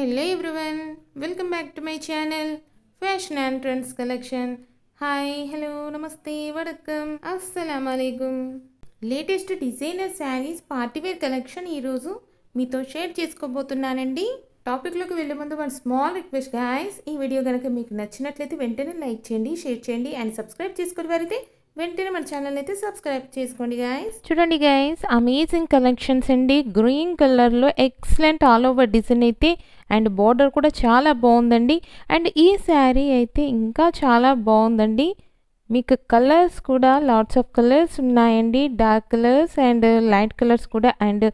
Hello everyone, welcome back to my channel Fashion and Trends Collection. Hi, hello, namaste, vadakkam, assalamu alaikum. Latest designer saris partywear collection ఈరోజు మీతో share చేసుకోబోతున్నానండి. టాపిక్లోకి వెళ్ళే ముందు one small request guys, ఈ video కనుక మీకు నచ్చినట్లయితే వెంటనే లైక్ చేయండి, షేర్ చేయండి అండ్ సబ్స్క్రైబ్ చేసుకునే వారైతే వెంటనే మన ఛానల్ అయితే సబ్స్క్రైబ్ చేసుకోండి గైస్. చూడండి గైస్, అమేజింగ్ కలెక్షన్స్ అండి. గ్రీన్ కలర్లో ఎక్సలెంట్ ఆల్ ఓవర్ డిజైన్ అయితే అండ్ బార్డర్ కూడా చాలా బాగుందండి. అండ్ ఈ శారీ అయితే ఇంకా చాలా బాగుందండి. మీకు కలర్స్ కూడా లాట్స్ ఆఫ్ కలర్స్ ఉన్నాయండి, dark colours and light colours కూడా. అండ్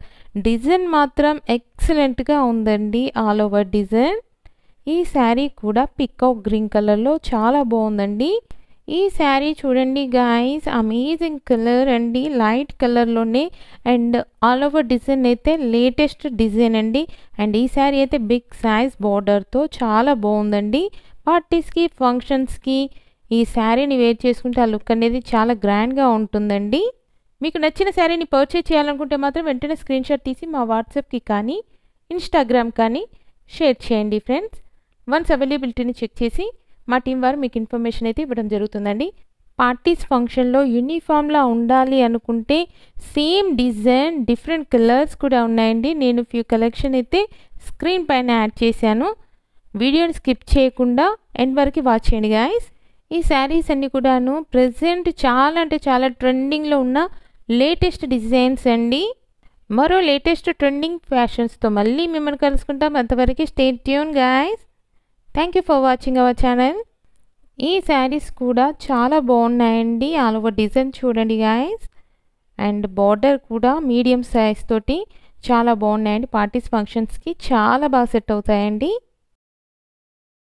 డిజైన్ మాత్రం ఎక్సలెంట్గా ఉందండి, ఆల్ ఓవర్ డిజైన్. ఈ శారీ కూడా పికాక్ గ్రీన్ కలర్లో చాలా బాగుందండి. ఈ శారీ చూడండి గాయస్, అమేజింగ్ కలర్ అండి, లైట్ కలర్లోనే అండ్ ఆల్ ఓవర్ డిజైన్ అయితే లేటెస్ట్ డిజైన్ అండి. అండ్ ఈ శారీ అయితే బిగ్ సైజ్ బార్డర్తో చాలా బాగుందండి. పార్టీస్కి ఫంక్షన్స్కి ఈ శారీని వేర్ చేసుకుంటే ఆ లుక్ అనేది చాలా గ్రాండ్గా ఉంటుందండి. మీకు నచ్చిన శారీని పర్చేజ్ చేయాలనుకుంటే మాత్రం వెంటనే స్క్రీన్ షాట్ తీసి మా వాట్సాప్కి కానీ ఇన్స్టాగ్రామ్ కానీ షేర్ చేయండి ఫ్రెండ్స్. వన్స్ అవైలబిలిటీని చెక్ చేసి మా టీం వారు మీకు ఇన్ఫర్మేషన్ అయితే ఇవ్వడం జరుగుతుందండి. పార్టీస్ ఫంక్షన్లో యూనిఫామ్లా ఉండాలి అనుకుంటే సేమ్ డిజైన్ డిఫరెంట్ కలర్స్ కూడా ఉన్నాయండి. నేను ఫ్యూ కలెక్షన్ అయితే స్క్రీన్ పైన యాడ్ చేశాను. వీడియోని స్కిప్ చేయకుండా ఎండ్ వరకు వాచ్ చేయండి గాయస్. ఈ శారీస్ అన్నీ కూడాను ప్రెజెంట్ చాలా అంటే చాలా ట్రెండింగ్లో ఉన్న లేటెస్ట్ డిజైన్స్ అండి. మరో లేటెస్ట్ ట్రెండింగ్ ఫ్యాషన్స్తో మళ్ళీ మిమ్మల్ని కలుసుకుంటాం. అంతవరకు stay tune guys. Thank you for watching our channel. ఈ శారీస్ కూడా చాలా బాగున్నాయండి. ఆల్ ఓవర్ డిజైన్ చూడండి గాయస్. అండ్ బార్డర్ కూడా మీడియం సైజ్ తోటి చాలా బాగున్నాయండి. పార్టీస్ ఫంక్షన్స్కి చాలా బాగా సెట్ అవుతాయండి.